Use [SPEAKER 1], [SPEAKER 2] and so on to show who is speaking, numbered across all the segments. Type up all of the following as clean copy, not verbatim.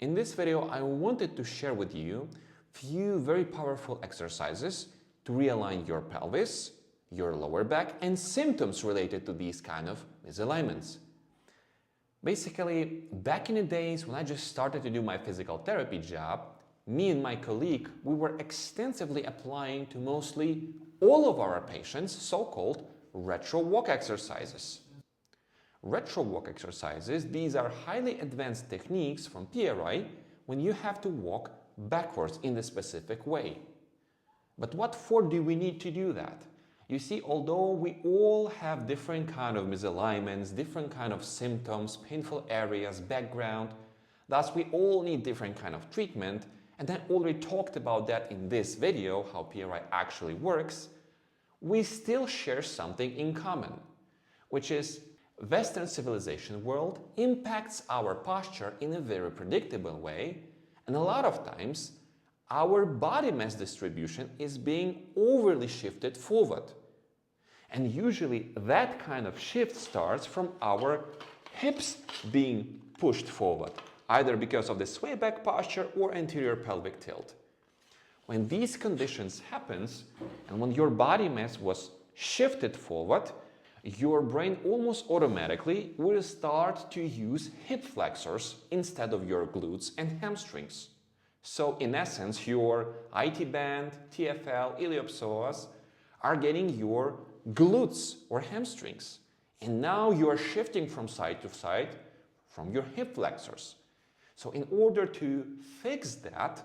[SPEAKER 1] In this video, I wanted to share with you few very powerful exercises to realign your pelvis, your lower back, and symptoms related to these kind of misalignments. Basically, back in the days when I just started to do my physical therapy job, me and my colleague, we were extensively applying to mostly all of our patients so-called retro walk exercises. Retro walk exercises, these are highly advanced techniques from PRI when you have to walk backwards in a specific way. But what for do we need to do that? You see, although we all have different kind of misalignments, different kind of symptoms, painful areas, background, thus we all need different kind of treatment, and I already talked about that in this video, how PRI actually works, we still share something in common, which is Western civilization world impacts our posture in a very predictable way, and a lot of times our body mass distribution is being overly shifted forward. And usually that kind of shift starts from our hips being pushed forward, either because of the sway back posture or anterior pelvic tilt. When these conditions happens, and when your body mass was shifted forward, your brain almost automatically will start to use hip flexors instead of your glutes and hamstrings. So in essence, your IT band, TFL, iliopsoas are getting your glutes or hamstrings. And now you are shifting from side to side from your hip flexors. So in order to fix that,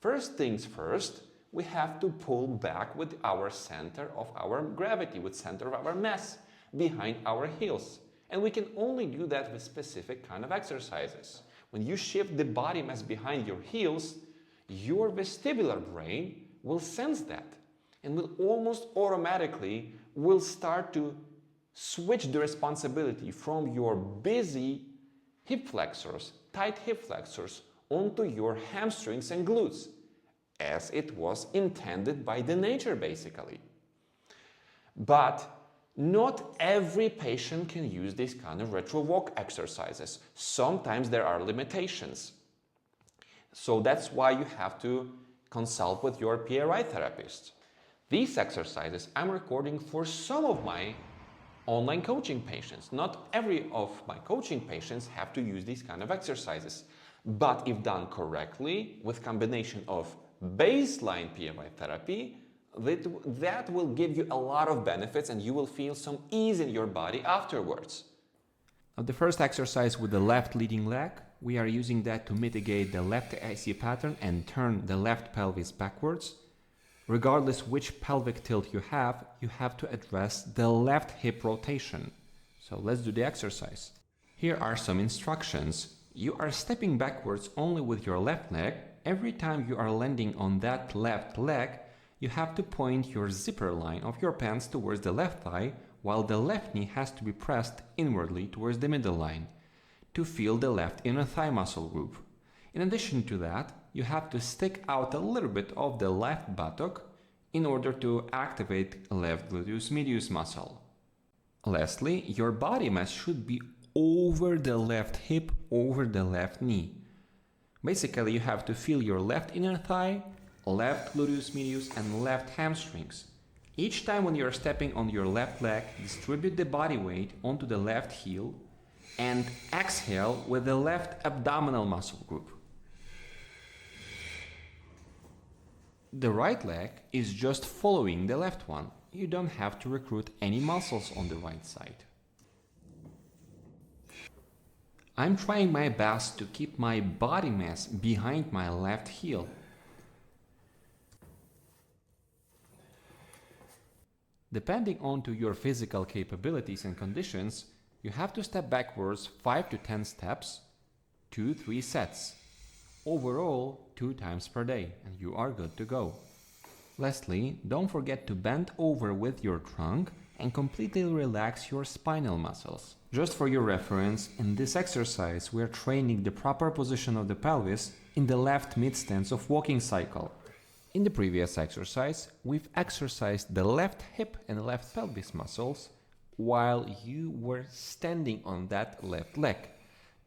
[SPEAKER 1] first things first, we have to pull back with our center of our gravity, with center of our mass behind our heels. And we can only do that with specific kind of exercises. When you shift the body mass behind your heels, your vestibular brain will sense that and will almost automatically will start to switch the responsibility from your busy hip flexors, tight hip flexors, onto your hamstrings and glutes, as it was intended by the nature basically. But not every patient can use these kind of retro walk exercises. Sometimes there are limitations. So that's why you have to consult with your PRI therapist. These exercises I'm recording for some of my online coaching patients. Not every of my coaching patients have to use these kind of exercises. But if done correctly, with combination of baseline PRI therapy, that will give you a lot of benefits and you will feel some ease in your body afterwards.
[SPEAKER 2] Now the first exercise with the left leading leg, we are using that to mitigate the left AIC pattern and turn the left pelvis backwards. Regardless which pelvic tilt you have to address the left hip rotation. So let's do the exercise. Here are some instructions. You are stepping backwards only with your left leg. Every time you are landing on that left leg, you have to point your zipper line of your pants towards the left thigh, while the left knee has to be pressed inwardly towards the middle line to feel the left inner thigh muscle group. In addition to that, you have to stick out a little bit of the left buttock in order to activate left gluteus medius muscle. Lastly, your body mass should be over the left hip, over the left knee. Basically, you have to feel your left inner thigh, left gluteus medius, and left hamstrings. Each time when you are stepping on your left leg, distribute the body weight onto the left heel and exhale with the left abdominal muscle group. The right leg is just following the left one. You don't have to recruit any muscles on the right side. I'm trying my best to keep my body mass behind my left heel. Depending on to your physical capabilities and conditions, you have to step backwards 5 to 10 steps, 2-3 sets. Overall, 2 times per day, and you are good to go. Lastly, don't forget to bend over with your trunk and completely relax your spinal muscles. Just for your reference, in this exercise we are training the proper position of the pelvis in the left mid stance of walking cycle. In the previous exercise, we've exercised the left hip and left pelvis muscles while you were standing on that left leg.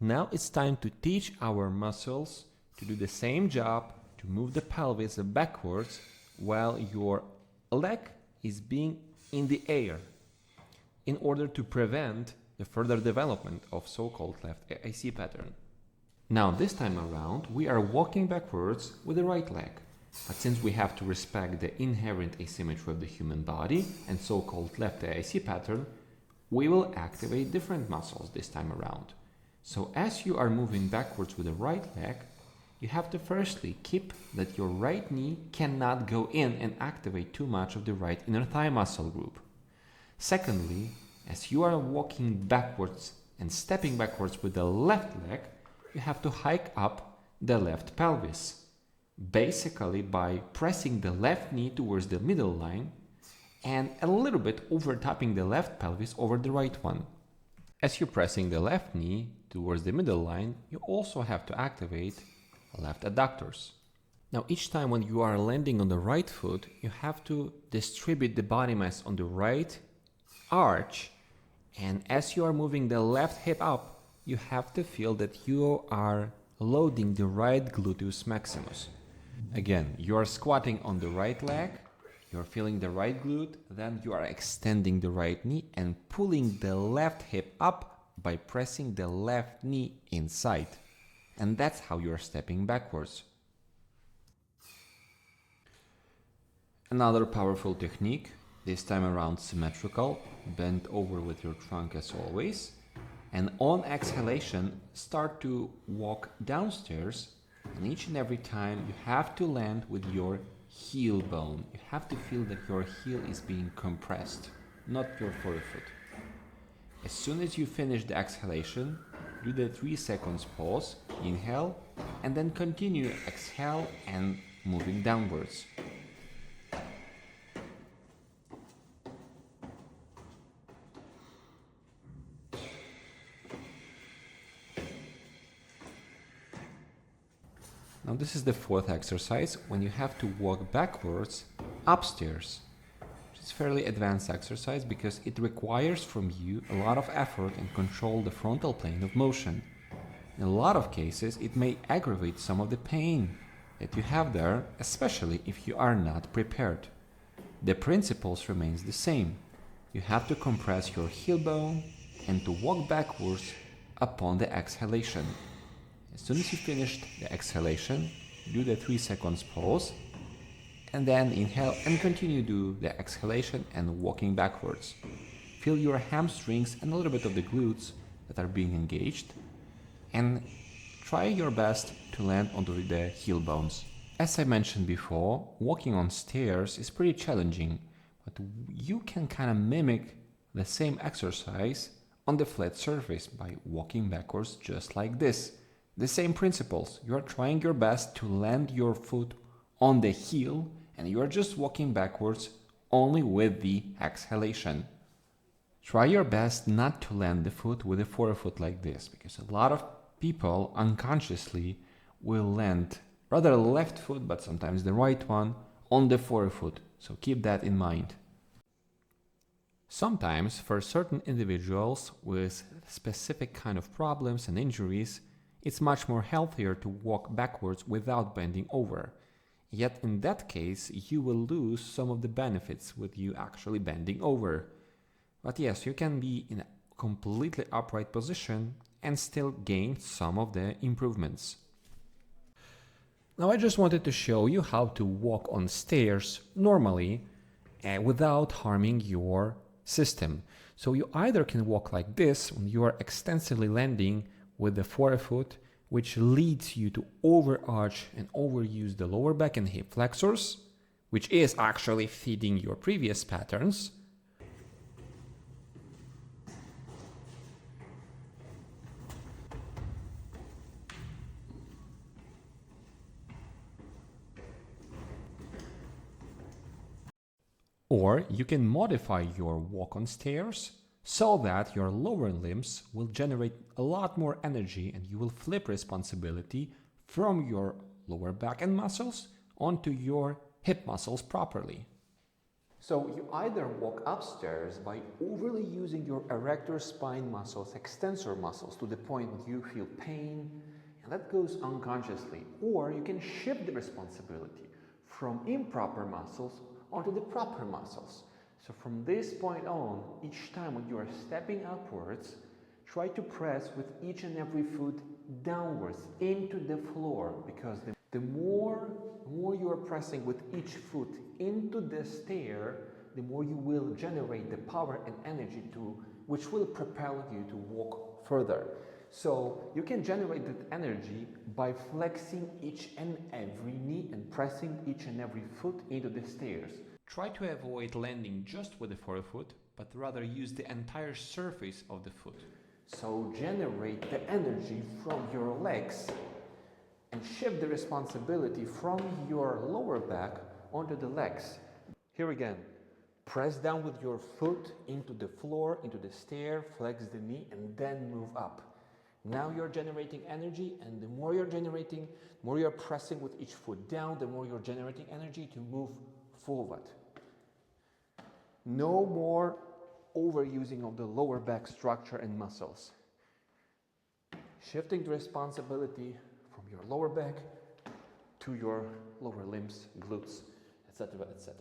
[SPEAKER 2] Now it's time to teach our muscles to do the same job, to move the pelvis backwards while your leg is being in the air, in order to prevent the further development of so-called left AIC pattern. Now this time around we are walking backwards with the right leg, but since we have to respect the inherent asymmetry of the human body and so-called left AIC pattern, we will activate different muscles this time around. So as you are moving backwards with the right leg, you have to firstly keep that your right knee cannot go in and activate too much of the right inner thigh muscle group. Secondly, as you are walking backwards and stepping backwards with the left leg, you have to hike up the left pelvis, basically by pressing the left knee towards the middle line and a little bit overtapping the left pelvis over the right one. As you're pressing the left knee towards the middle line, you also have to activate left adductors. Now each time when you are landing on the right foot, you have to distribute the body mass on the right arch, and as you are moving the left hip up, you have to feel that you are loading the right gluteus maximus. Again, you are squatting on the right leg, you're feeling the right glute, then you are extending the right knee and pulling the left hip up by pressing the left knee inside. And that's how you're stepping backwards. Another powerful technique, this time around symmetrical, bend over with your trunk as always, and on exhalation start to walk downstairs, and each and every time you have to land with your heel bone. You have to feel that your heel is being compressed, not your forefoot. As soon as you finish the exhalation, do the 3 seconds pause, inhale, and then continue exhale and moving downwards. Now this is the 4th exercise, when you have to walk backwards upstairs. It's a fairly advanced exercise because it requires from you a lot of effort and control the frontal plane of motion. In a lot of cases, it may aggravate some of the pain that you have there, especially if you are not prepared. The principles remains the same. You have to compress your heel bone and to walk backwards upon the exhalation. As soon as you finished the exhalation, do the 3 seconds pause, and then inhale and continue do the exhalation and walking backwards. Feel your hamstrings and a little bit of the glutes that are being engaged, and try your best to land onto the heel bones. As I mentioned before, walking on stairs is pretty challenging, but you can kind of mimic the same exercise on the flat surface by walking backwards just like this. The same principles. You are trying your best to land your foot on the heel and you are just walking backwards only with the exhalation. Try your best not to land the foot with the forefoot like this, because a lot of people unconsciously will land rather the left foot, but sometimes the right one, on the forefoot. So keep that in mind. Sometimes for certain individuals with specific kind of problems and injuries, it's much more healthier to walk backwards without bending over. Yet in that case, you will lose some of the benefits with you actually bending over. But yes, you can be in a completely upright position and still gain some of the improvements. Now I just wanted to show you how to walk on stairs normally without harming your system. So you either can walk like this when you are extensively landing with the forefoot, which leads you to overarch and overuse the lower back and hip flexors, which is actually feeding your previous patterns. Or you can modify your walk on stairs so that your lower limbs will generate a lot more energy and you will flip responsibility from your lower back and muscles onto your hip muscles properly.
[SPEAKER 1] So you either walk upstairs by overly using your erector spine muscles, extensor muscles, to the point that you feel pain, and that goes unconsciously, or you can shift the responsibility from improper muscles onto the proper muscles. So from this point on, each time when you are stepping upwards, try to press with each and every foot downwards into the floor, because the more you are pressing with each foot into the stair, the more you will generate the power and energy which will propel you to walk further. So you can generate that energy by flexing each and every knee and pressing each and every foot into the stairs.
[SPEAKER 2] Try to avoid landing just with the forefoot, but rather use the entire surface of the foot.
[SPEAKER 1] So generate the energy from your legs and shift the responsibility from your lower back onto the legs. Here again, press down with your foot into the floor, into the stair, flex the knee, and then move up. Now you're generating energy, and the more you're generating, the more you're pressing with each foot down, the more you're generating energy to move forward. No more overusing of the lower back structure and muscles. Shifting the responsibility from your lower back to your lower limbs, glutes, etc., etc.